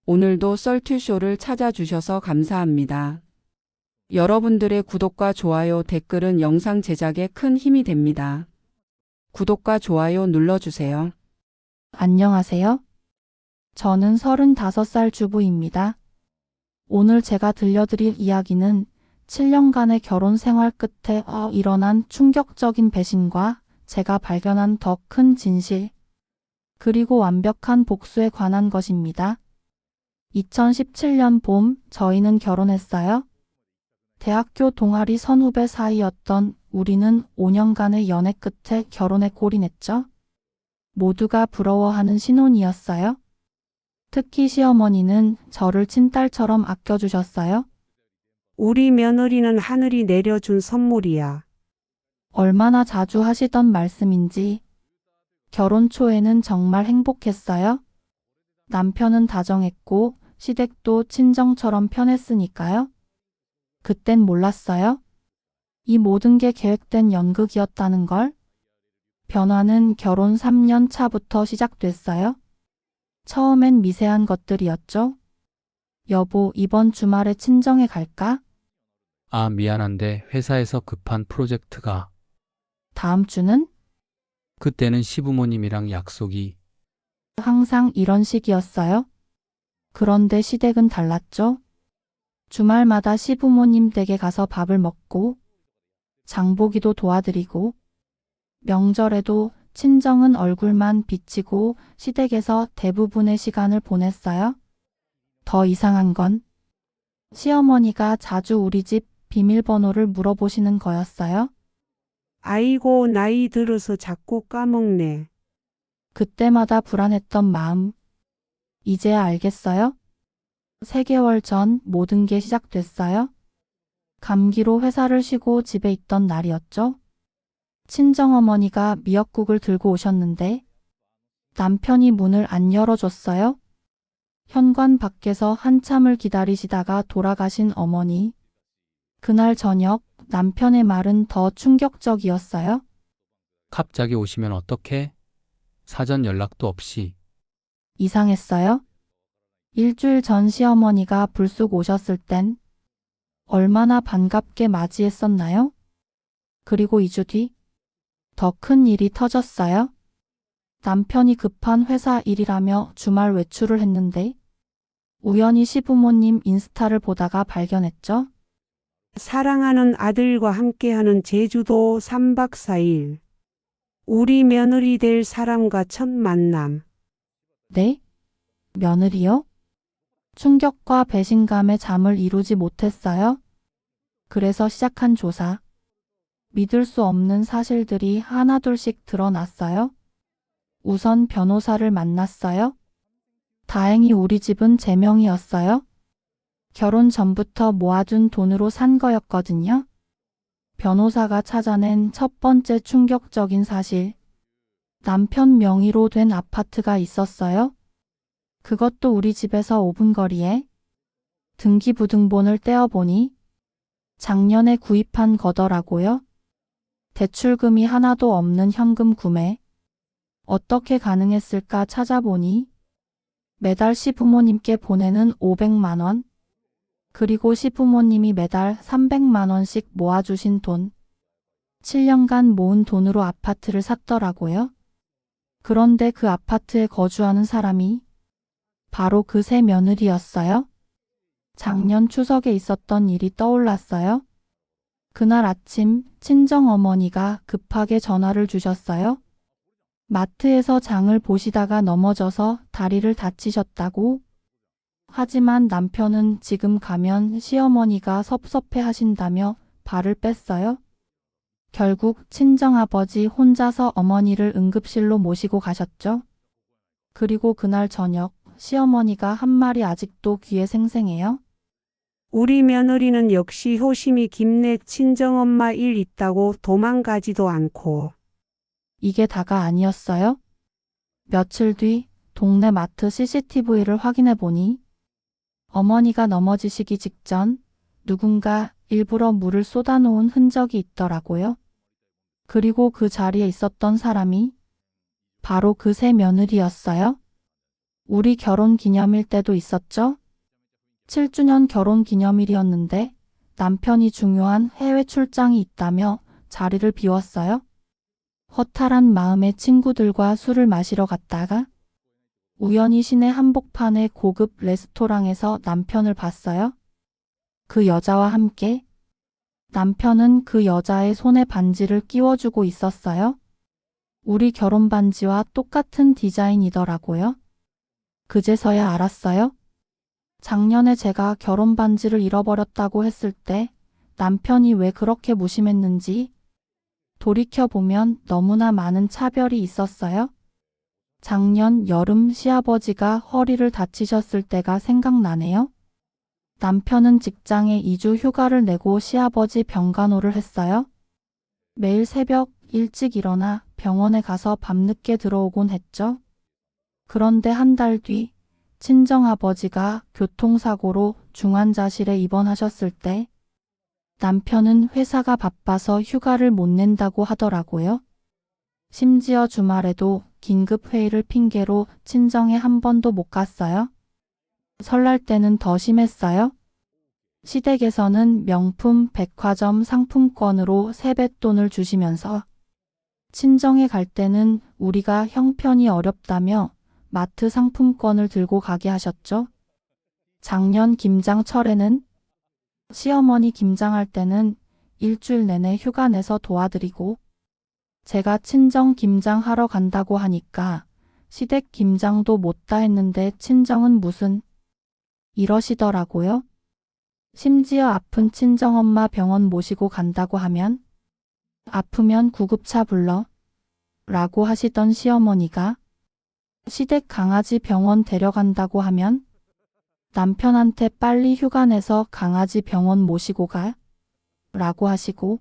오늘도 썰투쇼를 찾아주셔서 감사합니다. 여러분들의 구독과 좋아요, 댓글은 영상 제작에 큰 힘이 됩니다. 구독과 좋아요 눌러주세요. 안녕하세요. 저는 35살 주부입니다. 오늘 제가 들려드릴 이야기는 7년간의 결혼 생활 끝에 일어난 충격적인 배신과 제가 발견한 더 큰 진실, 그리고 완벽한 복수에 관한 것입니다. 2017년 봄, 저희는 결혼했어요. 대학교 동아리 선후배 사이였던 우리는 5년간의 연애 끝에 결혼에 골인했죠. 모두가 부러워하는 신혼이었어요. 특히 시어머니는 저를 친딸처럼 아껴주셨어요. 우리 며느리는 하늘이 내려준 선물이야. 얼마나 자주 하시던 말씀인지. 결혼 초에는 정말 행복했어요. 남편은 다정했고 시댁도 친정처럼 편했으니까요. 그땐 몰랐어요. 이 모든 게 계획된 연극이었다는 걸. 변화는 결혼 3년 차부터 시작됐어요. 처음엔 미세한 것들이었죠. 여보, 이번 주말에 친정에 갈까? 아, 미안한데 회사에서 급한 프로젝트가. 다음 주는? 그때는 시부모님이랑 약속이. 항상 이런 식이었어요. 그런데 시댁은 달랐죠. 주말마다 시부모님 댁에 가서 밥을 먹고, 장보기도 도와드리고, 명절에도 친정은 얼굴만 비치고 시댁에서 대부분의 시간을 보냈어요. 더 이상한 건 시어머니가 자주 우리 집 비밀번호를 물어보시는 거였어요. 아이고, 나이 들어서 자꾸 까먹네. 그때마다 불안했던 마음. 이제야 알겠어요? 3개월 전 모든 게 시작됐어요. 감기로 회사를 쉬고 집에 있던 날이었죠. 친정어머니가 미역국을 들고 오셨는데 남편이 문을 안 열어줬어요. 현관 밖에서 한참을 기다리시다가 돌아가신 어머니. 그날 저녁 남편의 말은 더 충격적이었어요. 갑자기 오시면 어떡해? 사전 연락도 없이. 이상했어요. 일주일 전 시어머니가 불쑥 오셨을 땐 얼마나 반갑게 맞이했었나요? 그리고 2주 뒤 더 큰 일이 터졌어요. 남편이 급한 회사 일이라며 주말 외출을 했는데 우연히 시부모님 인스타를 보다가 발견했죠. 사랑하는 아들과 함께하는 제주도 3박 4일. 우리 며느리 될 사람과 첫 만남. 네? 며느리요? 충격과 배신감에 잠을 이루지 못했어요. 그래서 시작한 조사. 믿을 수 없는 사실들이 하나둘씩 드러났어요. 우선 변호사를 만났어요. 다행히 우리 집은 제 명의였어요. 결혼 전부터 모아둔 돈으로 산 거였거든요. 변호사가 찾아낸 첫 번째 충격적인 사실. 남편 명의로 된 아파트가 있었어요. 그것도 우리 집에서 5분 거리에. 등기부등본을 떼어보니 작년에 구입한 거더라고요. 대출금이 하나도 없는 현금 구매. 어떻게 가능했을까 찾아보니 매달 시부모님께 보내는 500만 원, 그리고 시부모님이 매달 300만 원씩 모아주신 돈. 7년간 모은 돈으로 아파트를 샀더라고요. 그런데 그 아파트에 거주하는 사람이 바로 그 새 며느리였어요. 작년 추석에 있었던 일이 떠올랐어요. 그날 아침 친정어머니가 급하게 전화를 주셨어요. 마트에서 장을 보시다가 넘어져서 다리를 다치셨다고. 하지만 남편은 지금 가면 시어머니가 섭섭해 하신다며 발을 뺐어요. 결국 친정아버지 혼자서 어머니를 응급실로 모시고 가셨죠. 그리고 그날 저녁 시어머니가 한 말이 아직도 귀에 생생해요. 우리 며느리는 역시 효심이 깊네. 친정엄마 일 있다고 도망가지도 않고. 이게 다가 아니었어요? 며칠 뒤 동네 마트 CCTV를 확인해 보니 어머니가 넘어지시기 직전 누군가 일부러 물을 쏟아놓은 흔적이 있더라고요. 그리고 그 자리에 있었던 사람이 바로 그 새 며느리였어요. 우리 결혼 기념일 때도 있었죠? 7주년 결혼 기념일이었는데 남편이 중요한 해외 출장이 있다며 자리를 비웠어요. 허탈한 마음에 친구들과 술을 마시러 갔다가 우연히 시내 한복판의 고급 레스토랑에서 남편을 봤어요. 그 여자와 함께 남편은 그 여자의 손에 반지를 끼워주고 있었어요. 우리 결혼 반지와 똑같은 디자인이더라고요. 그제서야 알았어요. 작년에 제가 결혼 반지를 잃어버렸다고 했을 때 남편이 왜 그렇게 무심했는지 돌이켜보면 너무나 많은 차별이 있었어요. 작년 여름 시아버지가 허리를 다치셨을 때가 생각나네요. 남편은 직장에 2주 휴가를 내고 시아버지 병간호를 했어요. 매일 새벽 일찍 일어나 병원에 가서 밤늦게 들어오곤 했죠. 그런데 한 달 뒤 친정아버지가 교통사고로 중환자실에 입원하셨을 때 남편은 회사가 바빠서 휴가를 못 낸다고 하더라고요. 심지어 주말에도 긴급 회의를 핑계로 친정에 한 번도 못 갔어요. 설날 때는 더 심했어요. 시댁에서는 명품 백화점 상품권으로 세뱃돈을 주시면서 친정에 갈 때는 우리가 형편이 어렵다며 마트 상품권을 들고 가게 하셨죠. 작년 김장철에는 시어머니 김장할 때는 일주일 내내 휴가 내서 도와드리고 제가 친정 김장하러 간다고 하니까 시댁 김장도 못다 했는데 친정은 무슨 이러시더라고요. 심지어 아픈 친정엄마 병원 모시고 간다고 하면 아프면 구급차 불러 라고 하시던 시어머니가 시댁 강아지 병원 데려간다고 하면 남편한테 빨리 휴가 내서 강아지 병원 모시고 가 라고 하시고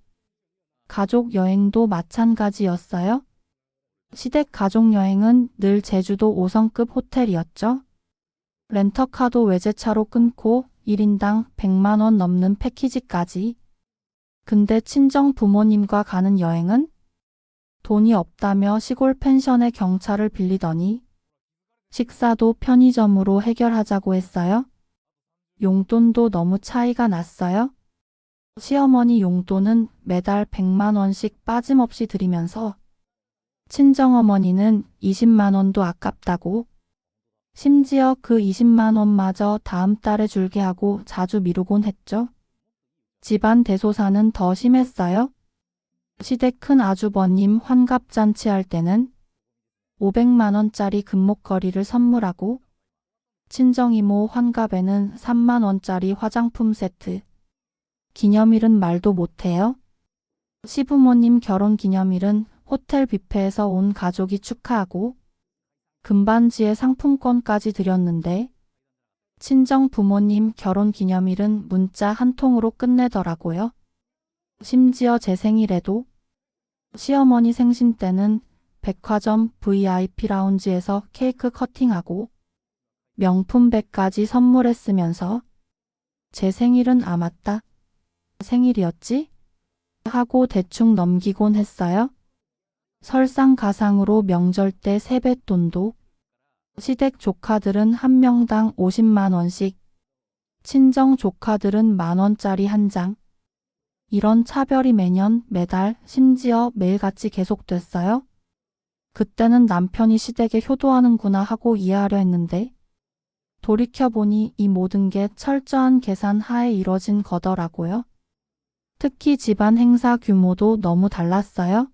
가족 여행도 마찬가지였어요. 시댁 가족 여행은 늘 제주도 5성급 호텔이었죠. 렌터카도 외제차로 끊고 1인당 100만 원 넘는 패키지까지. 근데 친정 부모님과 가는 여행은 돈이 없다며 시골 펜션에 경차를 빌리더니 식사도 편의점으로 해결하자고 했어요. 용돈도 너무 차이가 났어요. 시어머니 용돈은 매달 100만 원씩 빠짐없이 드리면서 친정어머니는 20만 원도 아깝다고 심지어 그 20만 원마저 다음 달에 줄게 하고 자주 미루곤 했죠. 집안 대소사는 더 심했어요. 시댁 큰 아주버님 환갑잔치 할 때는 500만 원짜리 금목걸이를 선물하고 친정이모 환갑에는 3만 원짜리 화장품 세트. 기념일은 말도 못해요. 시부모님 결혼 기념일은 호텔 뷔페에서 온 가족이 축하하고 금반지에 상품권까지 드렸는데 친정 부모님 결혼 기념일은 문자 한 통으로 끝내더라고요. 심지어 제 생일에도 시어머니 생신 때는 백화점 VIP 라운지에서 케이크 커팅하고 명품백까지 선물했으면서 제 생일은 아 맞다. 생일이었지? 하고 대충 넘기곤 했어요. 설상가상으로 명절 때 세뱃돈도 시댁 조카들은 한 명당 50만 원씩, 친정 조카들은 만 원짜리 한 장. 이런 차별이 매년 매달 심지어 매일같이 계속됐어요. 그때는 남편이 시댁에 효도하는구나 하고 이해하려 했는데 돌이켜보니 이 모든 게 철저한 계산 하에 이뤄진 거더라고요. 특히 집안 행사 규모도 너무 달랐어요.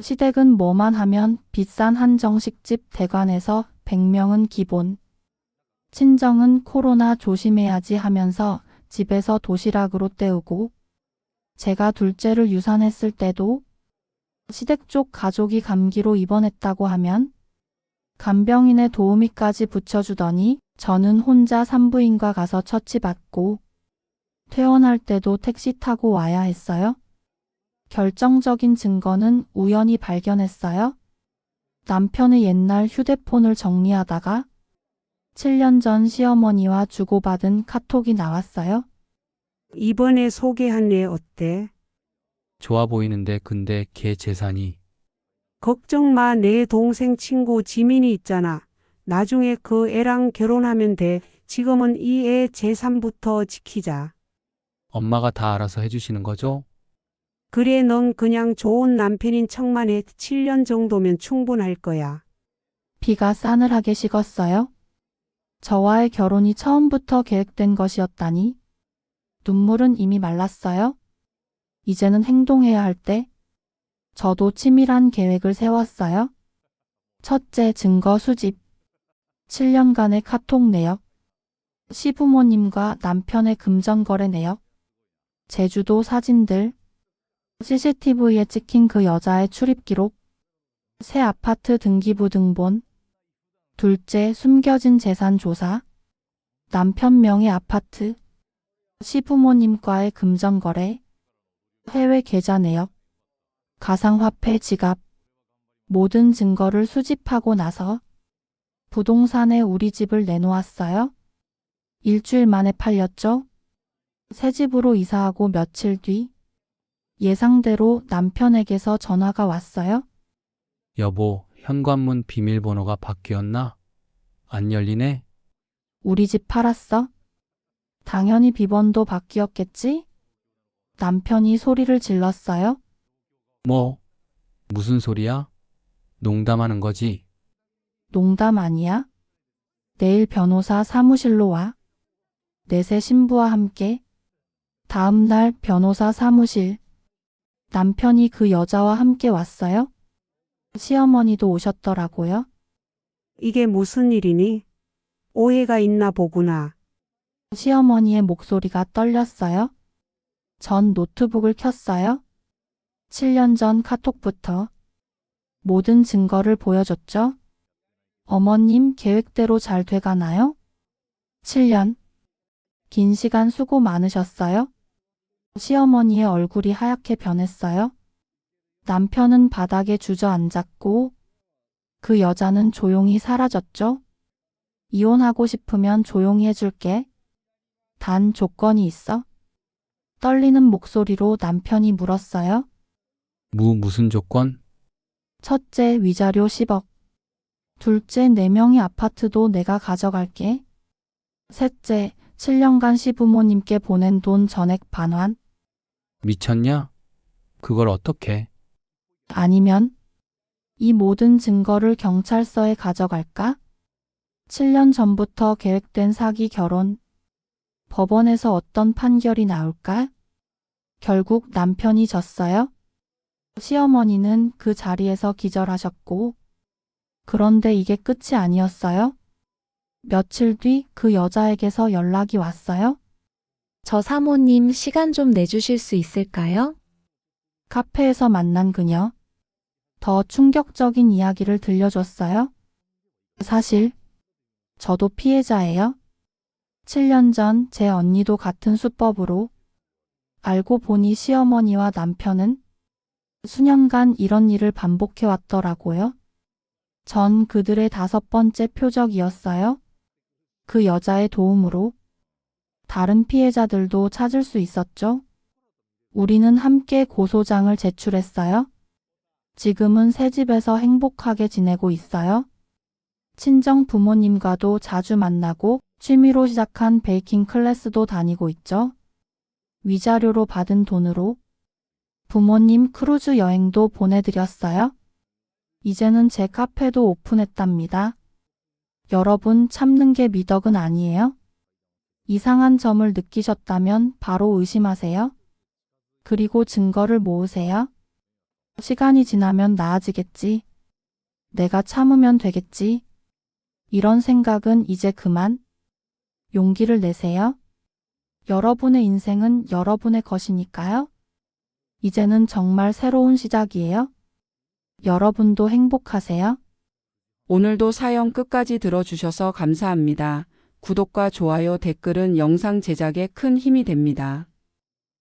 시댁은 뭐만 하면 비싼 한정식집 대관에서 100명은 기본. 친정은 코로나 조심해야지 하면서 집에서 도시락으로 때우고 제가 둘째를 유산했을 때도 시댁 쪽 가족이 감기로 입원했다고 하면 간병인의 도우미까지 붙여주더니 저는 혼자 산부인과 가서 처치받고 퇴원할 때도 택시 타고 와야 했어요. 결정적인 증거는 우연히 발견했어요. 남편의 옛날 휴대폰을 정리하다가 7년 전 시어머니와 주고받은 카톡이 나왔어요. 이번에 소개한 애 어때? 좋아 보이는데 근데 걔 재산이 걱정 마, 내 동생 친구 지민이 있잖아. 나중에 그 애랑 결혼하면 돼. 지금은 이 애 재산부터 지키자. 엄마가 다 알아서 해주시는 거죠? 그래, 넌 그냥 좋은 남편인 척만 해. 7년 정도면 충분할 거야. 비가 싸늘하게 식었어요. 저와의 결혼이 처음부터 계획된 것이었다니. 눈물은 이미 말랐어요. 이제는 행동해야 할 때. 저도 치밀한 계획을 세웠어요. 첫째, 증거 수집. 7년간의 카톡 내역. 시부모님과 남편의 금전거래 내역. 제주도 사진들. CCTV에 찍힌 그 여자의 출입 기록. 새 아파트 등기부 등본. 둘째, 숨겨진 재산 조사. 남편 명의 아파트. 시부모님과의 금전거래. 해외 계좌 내역. 가상화폐 지갑. 모든 증거를 수집하고 나서 부동산에 우리 집을 내놓았어요. 일주일 만에 팔렸죠? 새 집으로 이사하고 며칠 뒤 예상대로 남편에게서 전화가 왔어요. 여보, 현관문 비밀번호가 바뀌었나? 안 열리네? 우리 집 팔았어? 당연히 비번도 바뀌었겠지? 남편이 소리를 질렀어요. 뭐? 무슨 소리야? 농담하는 거지? 농담 아니야? 내일 변호사 사무실로 와. 내세 신부와 함께. 다음 날 변호사 사무실. 남편이 그 여자와 함께 왔어요. 시어머니도 오셨더라고요. 이게 무슨 일이니? 오해가 있나 보구나. 시어머니의 목소리가 떨렸어요. 전 노트북을 켰어요. 7년 전 카톡부터 모든 증거를 보여줬죠. 어머님 계획대로 잘 돼가나요? 7년. 긴 시간 수고 많으셨어요. 시어머니의 얼굴이 하얗게 변했어요. 남편은 바닥에 주저앉았고 그 여자는 조용히 사라졌죠. 이혼하고 싶으면 조용히 해줄게. 단 조건이 있어. 떨리는 목소리로 남편이 물었어요. 무슨 조건? 첫째, 위자료 10억. 둘째, 4명의 아파트도 내가 가져갈게. 셋째, 7년간 시부모님께 보낸 돈 전액 반환. 미쳤냐? 그걸 어떻게? 아니면 이 모든 증거를 경찰서에 가져갈까? 7년 전부터 계획된 사기 결혼. 법원에서 어떤 판결이 나올까? 결국 남편이 졌어요. 시어머니는 그 자리에서 기절하셨고, 그런데 이게 끝이 아니었어요. 며칠 뒤 그 여자에게서 연락이 왔어요. 저 사모님 시간 좀 내주실 수 있을까요? 카페에서 만난 그녀. 더 충격적인 이야기를 들려줬어요. 사실 저도 피해자예요. 7년 전 제 언니도 같은 수법으로. 알고 보니 시어머니와 남편은 수년간 이런 일을 반복해 왔더라고요. 전 그들의 5번째 표적이었어요. 그 여자의 도움으로 다른 피해자들도 찾을 수 있었죠. 우리는 함께 고소장을 제출했어요. 지금은 새 집에서 행복하게 지내고 있어요. 친정 부모님과도 자주 만나고 취미로 시작한 베이킹 클래스도 다니고 있죠. 위자료로 받은 돈으로 부모님 크루즈 여행도 보내드렸어요. 이제는 제 카페도 오픈했답니다. 여러분, 참는 게 미덕은 아니에요. 이상한 점을 느끼셨다면 바로 의심하세요. 그리고 증거를 모으세요. 시간이 지나면 나아지겠지. 내가 참으면 되겠지. 이런 생각은 이제 그만. 용기를 내세요. 여러분의 인생은 여러분의 것이니까요. 이제는 정말 새로운 시작이에요. 여러분도 행복하세요. 오늘도 사연 끝까지 들어주셔서 감사합니다. 구독과 좋아요, 댓글은 영상 제작에 큰 힘이 됩니다.